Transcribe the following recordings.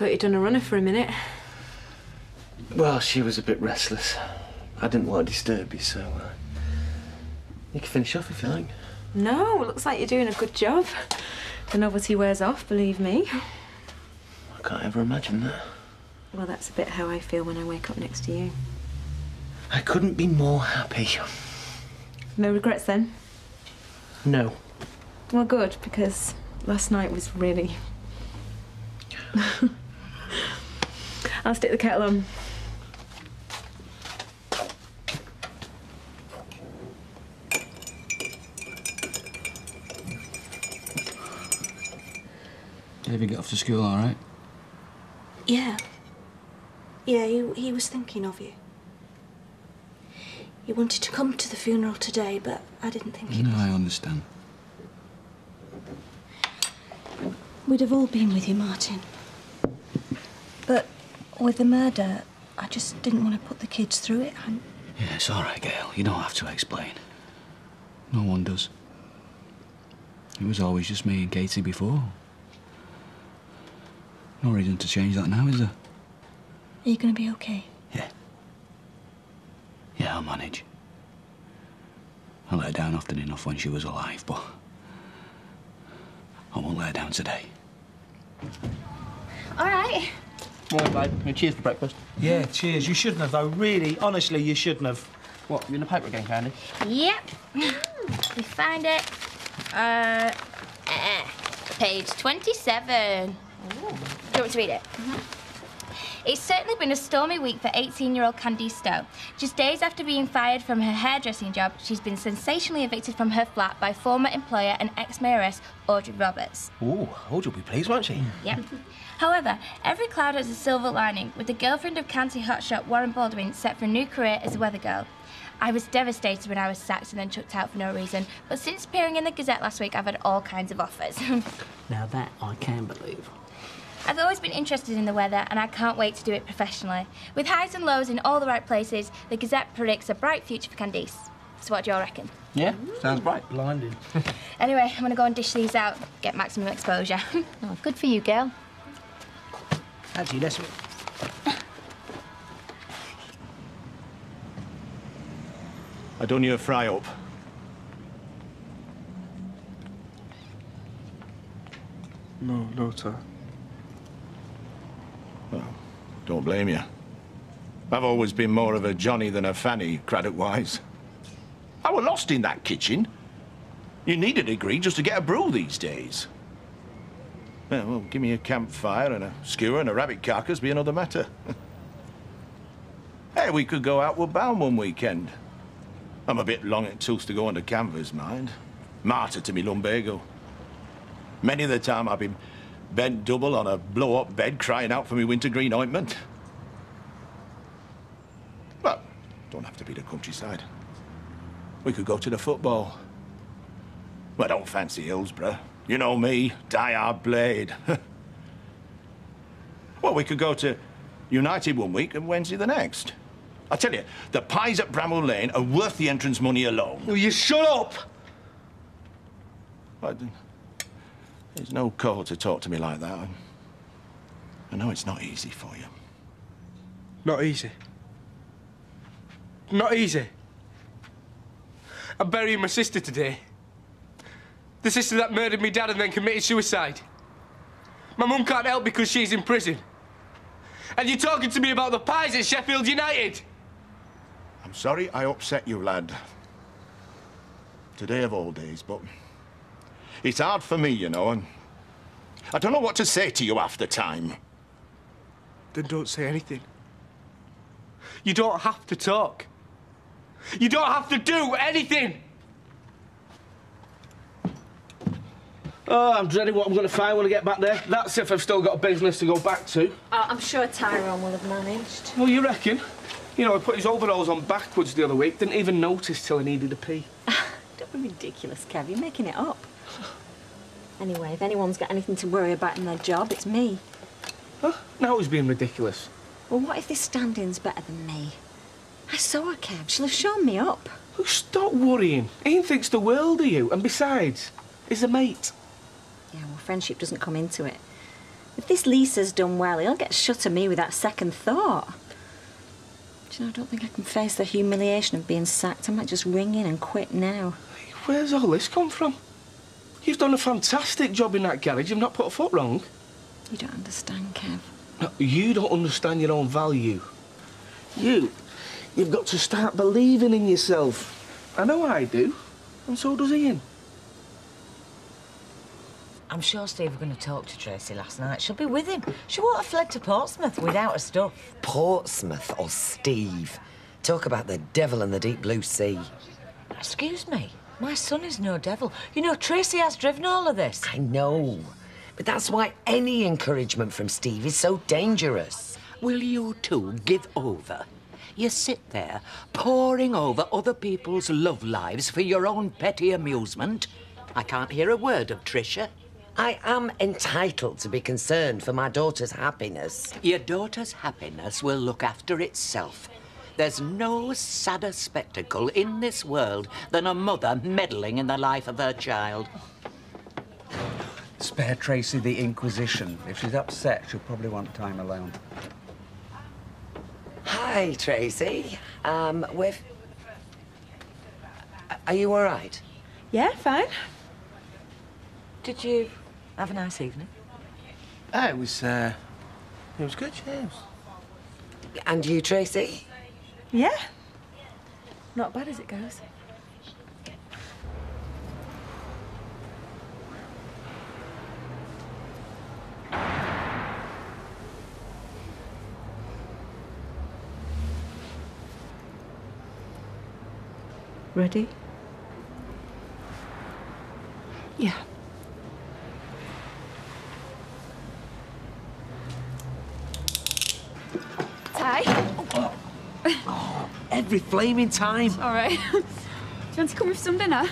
Thought you'd done a runner for a minute. Well, she was a bit restless. I didn't want to disturb you, so you can finish off if you like. No, it looks like you're doing a good job. The novelty wears off, believe me. I can't ever imagine that. Well, that's a bit how I feel when I wake up next to you. I couldn't be more happy. No regrets then? No. Well, good, because last night was really... I'll stick the kettle on. David get off to school all right? Yeah. Yeah, he was thinking of you. He wanted to come to the funeral today, but I didn't think he... No, I understand. We'd have all been with you, Martin. But with the murder, I just didn't want to put the kids through it. Yeah, it's all right, Gail. You don't have to explain. No one does. It was always just me and Katie before. No reason to change that now, is there? Are you going to be okay? Yeah. Yeah, I'll manage. I let her down often enough when she was alive, but I won't let her down today. All right. Morning, babe. Cheers for breakfast. Yeah, cheers. You shouldn't have, though. Really, honestly, you shouldn't have. What, you in the paper again, Candy? Yep. We find it. Page 27. Do you want me to read it? It's certainly been a stormy week for 18-year-old Candice Stowe. Just days after being fired from her hairdressing job, she's been sensationally evicted from her flat by former employer and ex-mayoress Audrey Roberts. Ooh, Audrey will be pleased, won't she? Yep. However, every cloud has a silver lining, with the girlfriend of county hotshot Warren Baldwin set for a new career as a weather girl. I was devastated when I was sacked and then chucked out for no reason, but since appearing in the Gazette last week, I've had all kinds of offers. Now that I can believe. I've always been interested in the weather, and I can't wait to do it professionally. With highs and lows in all the right places, the Gazette predicts a bright future for Candice. So what do you all reckon? Yeah, sounds bright. Blinding. Anyway, I'm going to go and dish these out, get maximum exposure. Oh, good for you, girl. Actually, let's... I done you a fry-up. No, sir. Well, don't blame you. I've always been more of a Johnny than a Fanny, credit-wise. I was lost in that kitchen. You need a degree just to get a brew these days. Well, give me a campfire and a skewer and a rabbit carcass be another matter. Hey, we could go outward bound one weekend. I'm a bit long in tooth to go under canvas, mind. Martyr to me lumbago. Many of the time I've been bent double on a blow-up bed crying out for me wintergreen ointment. Well, don't have to be the countryside. We could go to the football. Well, I don't fancy Hillsborough. You know me, die-hard blade. Well, we could go to United one week and Wednesday the next. I tell you, the pies at Bramwell Lane are worth the entrance money alone. Will you shut up? There's no call to talk to me like that. I know it's not easy for you. Not easy. Not easy. I'm burying my sister today. The sister that murdered me dad and then committed suicide. My mum can't help because she's in prison. And you're talking to me about the pies at Sheffield United. I'm sorry I upset you, lad. Today of all days, but it's hard for me, you know, and I don't know what to say to you half the time. Then don't say anything. You don't have to talk. You don't have to do anything. Oh, I'm dreading what I'm going to find when I get back there. That's if I've still got a business to go back to. Oh, I'm sure Tyrone will have managed. Well, you reckon? You know, I put his overalls on backwards the other week, didn't even notice till I needed a pee. Don't be ridiculous, Kev. You're making it up. Anyway, if anyone's got anything to worry about in their job, it's me. Huh? Now he's being ridiculous. Well, what if this stand-in's better than me? I saw her, Kev. She'll have shown me up. Oh, stop worrying. Ian thinks the world of you, and besides, he's a mate. Yeah, well, friendship doesn't come into it. If this Lisa's done well, he'll get shut of me without second thought. Do you know, I don't think I can face the humiliation of being sacked. I might just ring in and quit now. Where's all this come from? You've done a fantastic job in that garage. You've not put a foot wrong. You don't understand, Kev. No, you don't understand your own value. You've got to start believing in yourself. I know I do, and so does Ian. I'm sure Steve was going to talk to Tracy last night. She'll be with him. She won't have fled to Portsmouth without her stuff. Portsmouth or Steve? Talk about the devil and the deep blue sea. Excuse me, my son is no devil. You know, Tracy has driven all of this. I know, but that's why any encouragement from Steve is so dangerous. Will you two give over? You sit there, poring over other people's love lives for your own petty amusement. I can't hear a word of Tricia. I am entitled to be concerned for my daughter's happiness. Your daughter's happiness will look after itself. There's no sadder spectacle in this world than a mother meddling in the life of her child. Spare Tracy the Inquisition. If she's upset, she'll probably want time alone. Hi, Tracy. Are you all right? Yeah, fine. Did you have a nice evening? It was good, James. And you, Tracy? Yeah. Not bad as it goes. Ready? Yeah. Ty? Every flaming time. All right. Do you want to come with some dinner?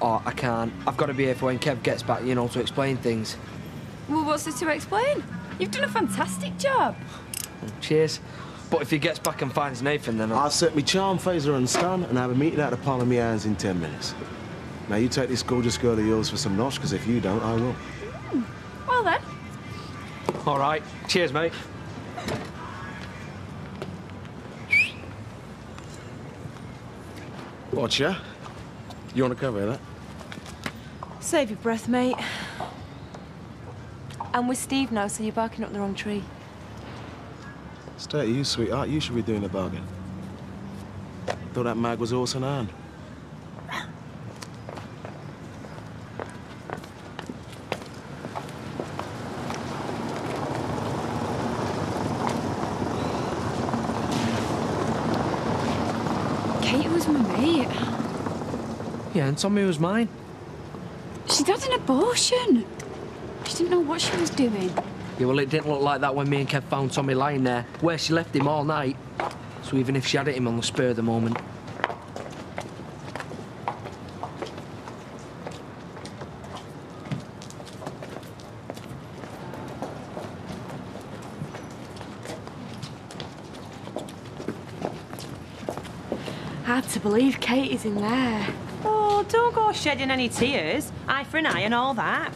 Oh, I can't. I've got to be here for when Kev gets back, you know, to explain things. Well, what's there to explain? You've done a fantastic job. Cheers. But if he gets back and finds Nathan, then I'll set me charm, phaser and Stan and have a meeting at the palm of my hands in 10 minutes. Now, you take this gorgeous girl of yours for some nosh, because if you don't, I will. Well, then. All right. Cheers, mate. Watch ya. You want to cover that? Save your breath, mate. I'm with Steve now, so you're barking up the wrong tree. Stay to you, sweetheart. You should be doing the bargain. Thought that mag was horse and iron. Kate was my mate. Yeah, and Tommy was mine. She'd had an abortion. She didn't know what she was doing. Yeah, well, it didn't look like that when me and Kev found Tommy lying there, where she left him all night. So even if she had hit him on the spur of the moment. Hard to believe Katie's in there. Oh, don't go shedding any tears. Eye for an eye and all that.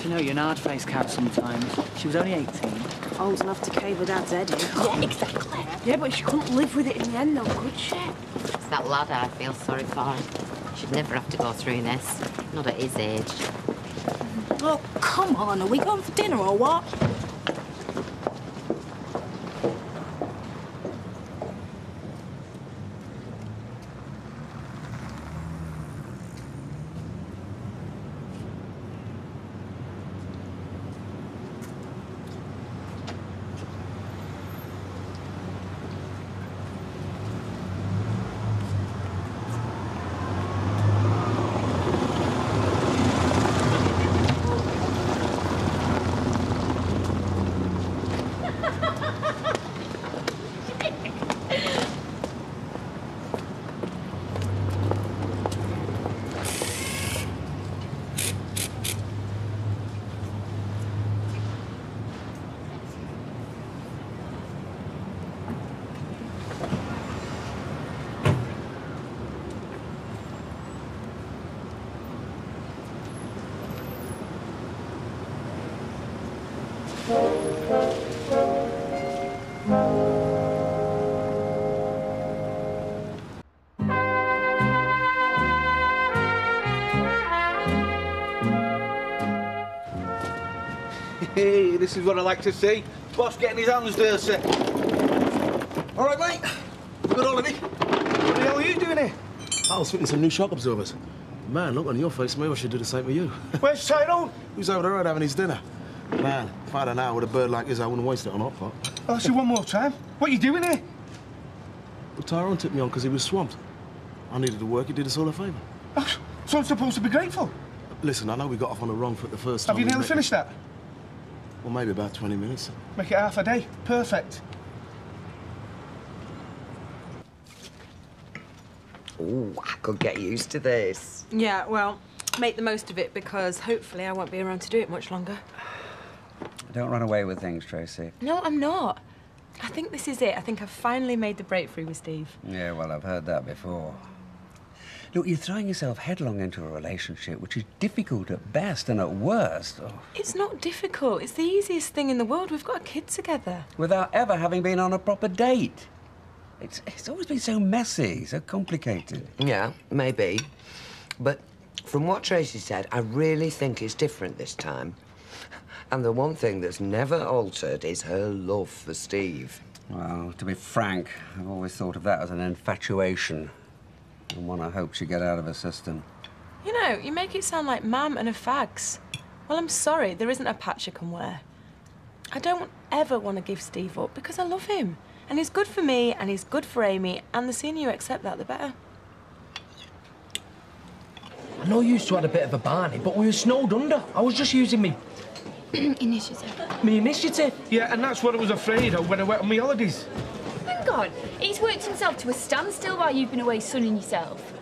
You know, you're an hard-faced cat sometimes. She was only 18. Old enough to cave her dad's head in. Yeah, exactly. Yeah, but she couldn't live with it in the end, though, could she? It's that lad I feel sorry for. Should never have to go through this. Not at his age. Oh, come on. Are we going for dinner or what? This is what I like to see. Boss getting his hands dirty. All right, mate. Good holiday. What the hell are you doing here? I was fitting some new shock absorbers. Man, look on your face, maybe I should do the same with you. Where's Tyrone? He was over the road having his dinner. Man, if I had an hour with a bird like his, I wouldn't waste it on hot pot. I'll ask you one more time. What are you doing here? Well, Tyrone took me on because he was swamped. I needed to work, he did us all a favour. Oh, so I'm supposed to be grateful? Listen, I know we got off on the wrong foot the first time. Have you nearly finished that? Well, maybe about 20 minutes. Make it half a day. Perfect. Ooh, I could get used to this. Yeah, well, make the most of it because hopefully I won't be around to do it much longer. Don't run away with things, Tracy. No, I'm not. I think this is it. I think I've finally made the breakthrough with Steve. Yeah, well, I've heard that before. Look, you're throwing yourself headlong into a relationship which is difficult at best and at worst. Oh. It's not difficult. It's the easiest thing in the world. We've got a kid together. Without ever having been on a proper date. It's always been so messy, so complicated. Yeah, maybe. But from what Tracy said, I really think it's different this time. And the one thing that's never altered is her love for Steve. Well, to be frank, I've always thought of that as an infatuation. And one I hope she'd get out of her system. You know, you make it sound like Mam and her fags. Well, I'm sorry, there isn't a patch you can wear. I don't ever want to give Steve up because I love him. And he's good for me, and he's good for Amy, and the sooner you accept that, the better. I know you used to had a bit of a Barney, but we were snowed under. I was just using me... Initiative. Me initiative? Yeah, and that's what I was afraid of when I went on my holidays. Hang on. He's worked himself to a standstill while you've been away sunning yourself.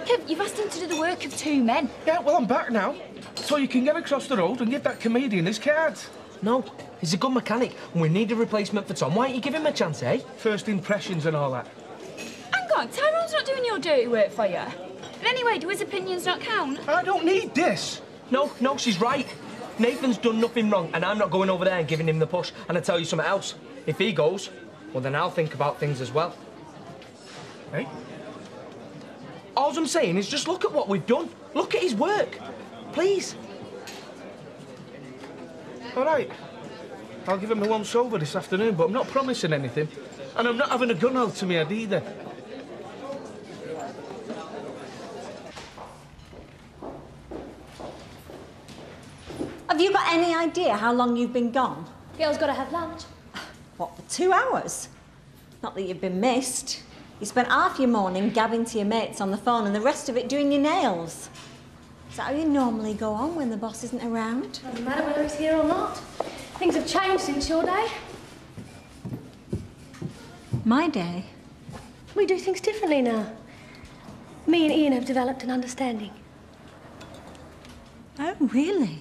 Kev, you've asked him to do the work of two men. Yeah, well, I'm back now. So you can get across the road and give that comedian his cards. No, he's a good mechanic, and we need a replacement for Tom. Why don't you give him a chance, eh? First impressions and all that. Hang on, Tyrone's not doing your dirty work for you. And anyway, do his opinions not count? I don't need this. No, she's right. Nathan's done nothing wrong, and I'm not going over there and giving him the push. And I tell you something else. If he goes, well, then I'll think about things as well. Hey? All I'm saying is just look at what we've done. Look at his work. Please. All right. I'll give him the once-over this afternoon, but I'm not promising anything. And I'm not having a gun held to me head either. Have you got any idea how long you've been gone? Girl's got to have lunch. What, for 2 hours? Not that you've been missed. You spent half your morning gabbing to your mates on the phone and the rest of it doing your nails. Is that how you normally go on when the boss isn't around? Doesn't matter whether he's here or not. Things have changed since your day. My day? We do things differently now. Me and Ian have developed an understanding. Oh, really?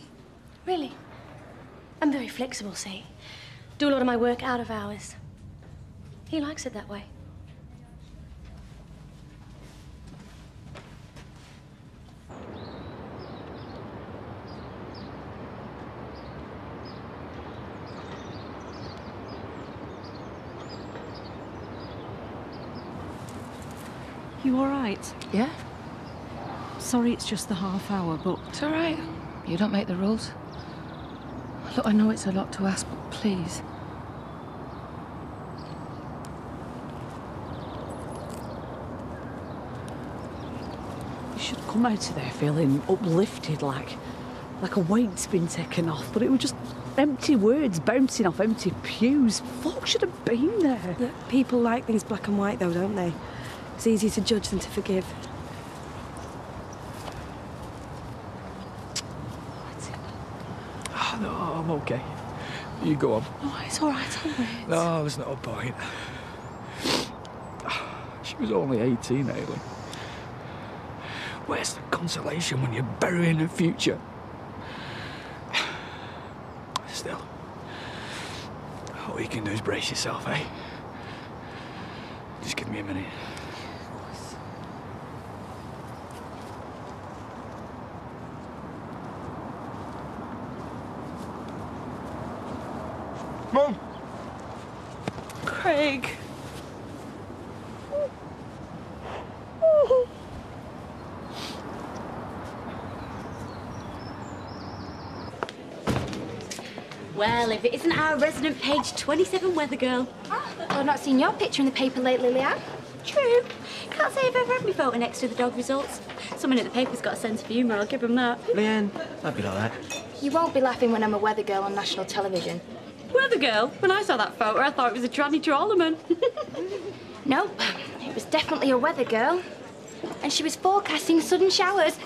Really? I'm very flexible, see? Do a lot of my work out of hours. He likes it that way. You all right? Yeah? Sorry it's just the half hour, but... It's all right. You don't make the rules. Look, I know it's a lot to ask, but please. You should come out of there feeling uplifted, like a weight's been taken off, but it was just empty words bouncing off empty pews. Folk should have been there. Look, people like things black and white, though, don't they? It's easier to judge than to forgive. Oh, no, I'm okay. You go on. Oh, it's all right, I'll wait. No, there's no point. She was only 18, Aileen. Where's the consolation when you're burying the future? Still, all you can do is brace yourself, eh? Just give me a minute. Mum! Craig. Well, if it isn't our resident page 27 weather girl. Well, I've not seen your picture in the paper lately, Leanne. True. Can't say I've ever had my photo next to the dog results. Someone at the paper's got a sense of humour, I'll give them that. Leanne, don't be like that. You won't be laughing when I'm a weather girl on national television. Weather girl? When I saw that photo, I thought it was a tranny trawlerman. Nope, it was definitely a weather girl. And she was forecasting sudden showers.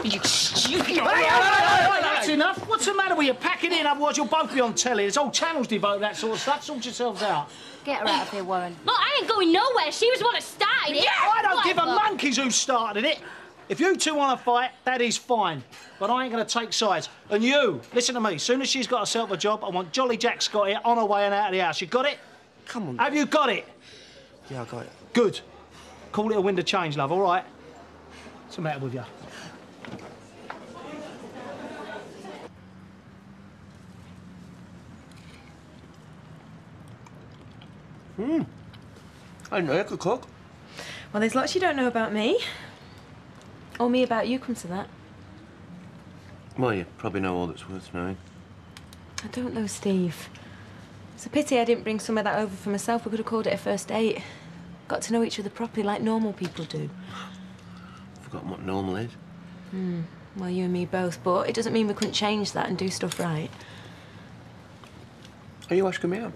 You stupid... That's enough. What's the matter with you? Pack it in, otherwise you'll both be on telly. There's whole channels devoted to that sort of stuff. Sort yourselves out. Get her out of here, Warren. Look, I ain't going nowhere. She was the one that started it. Yeah, I don't give a Whatever. monkeys who started it. If you two want to fight, that is fine. But I ain't going to take sides. And you, listen to me. As soon as she's got herself a job, I want Jolly Jack Scott here on her way and out of the house. You got it? Come on. Have you got it? Yeah, I got it. Good. Call it a wind of change, love, all right? What's the matter with you? I didn't know you could cook. Well, there's lots you don't know about me. Or me about you, come to that. Well, you probably know all that's worth knowing. I don't know, Steve. It's a pity I didn't bring some of that over for myself. We could have called it a first date. Got to know each other properly like normal people do. Forgotten what normal is. Well, you and me both, but it doesn't mean we couldn't change that and do stuff right. Are you asking me out?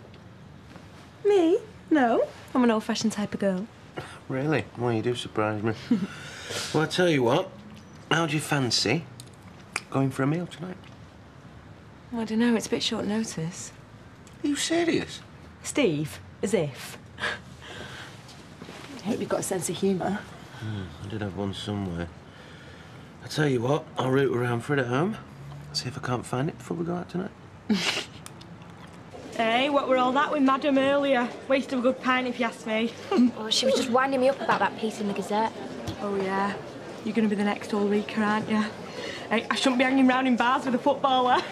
Me? No. I'm an old-fashioned type of girl. Really? Well, you do surprise me. Well, I tell you what. How'd you fancy going for a meal tonight? I don't know, it's a bit short notice. Are you serious? Steve, as if. I hope you've got a sense of humour. I did have one somewhere. I tell you what, I'll root around for it at home. See if I can't find it before we go out tonight. Hey, what were all that with Madam earlier? Waste of a good pint, if you ask me. Oh, she was just winding me up about that piece in the Gazette. Oh, yeah. You're going to be the next all-weeker, aren't you? Hey, I shouldn't be hanging round in bars with a footballer.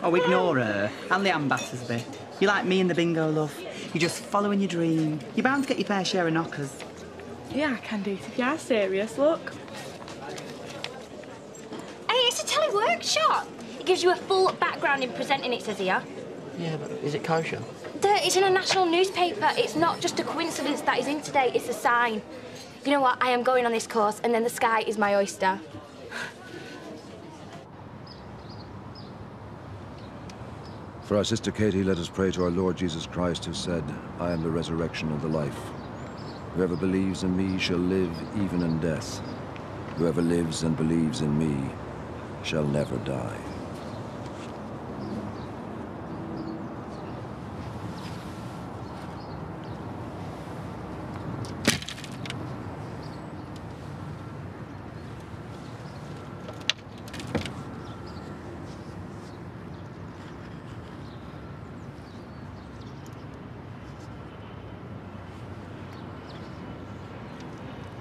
Oh, ignore her. And the Battersby. You're like me and the bingo, love. You're just following your dream. You're bound to get your fair share of knockers. Yeah, I can do it if you are serious, look. Hey, it's a tele-workshop. It gives you a full background in presenting, it says here. Yeah, but is it kosher? It's in a national newspaper. It's not just a coincidence that he's in today, it's a sign. You know what? I am going on this course, and then the sky is my oyster. For our sister Katie, let us pray to our Lord Jesus Christ, who said, I am the resurrection and the life. Whoever believes in me shall live even in death. Whoever lives and believes in me shall never die.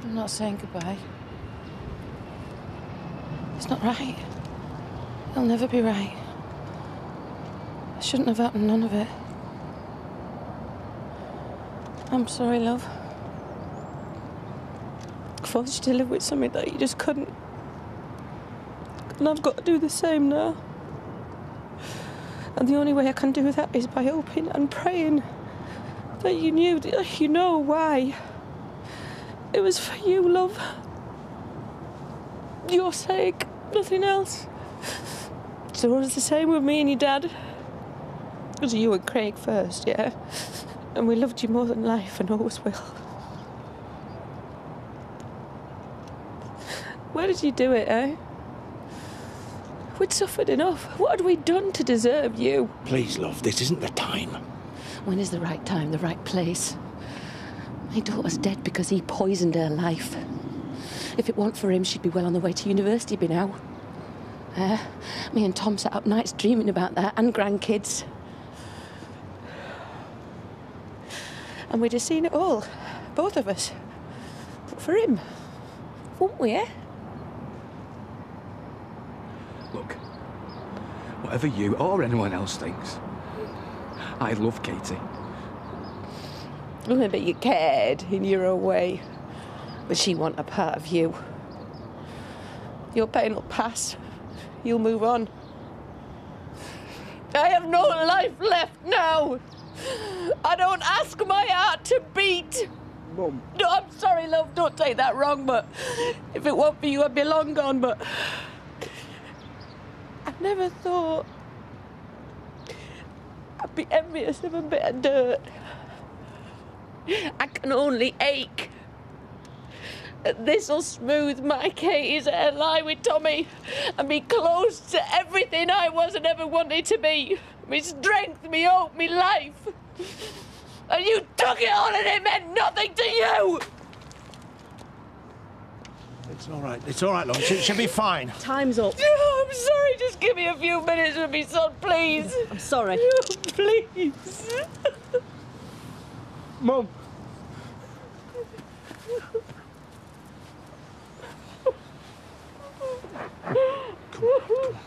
I'm not saying goodbye. It's not right. It'll never be right. It shouldn't have happened, none of it. I'm sorry, love. I forced you to live with something that you just couldn't. And I've got to do the same now. And the only way I can do that is by hoping and praying that you know why. It was for you, love. Your sake, nothing else. So it was the same with me and your dad. It was you and Craig first, yeah? And we loved you more than life and always will. Why did you do it, eh? We'd suffered enough. What had we done to deserve you? Please, love, this isn't the time. When is the right time, the right place? My daughter's dead because he poisoned her life. If it weren't for him, she'd be well on the way to university by now. Me and Tom sat up nights dreaming about that and grandkids. And we'd have seen it all, both of us. But for him, wouldn't we, eh? Look, whatever you or anyone else thinks, I love Katie. Well, maybe you cared in your own way, but she wasn't a part of you. Your pain will pass. You'll move on. I have no life left now. I don't ask my heart to beat. Mum. No, I'm sorry, love. Don't take that wrong, but if it weren't for you, I'd be long gone, but I never thought I'd be envious of a bit of dirt. I can only ache. This'll smooth my Katie's hair, lie with Tommy, and be close to everything I was and ever wanted to be. Me strength, me hope, me life. And you took it all and it meant nothing to you! It's all right, love. She'll be fine. Time's up. Oh, I'm sorry, just give me a few minutes with me son, please. I'm sorry. Please. Mum. Come on.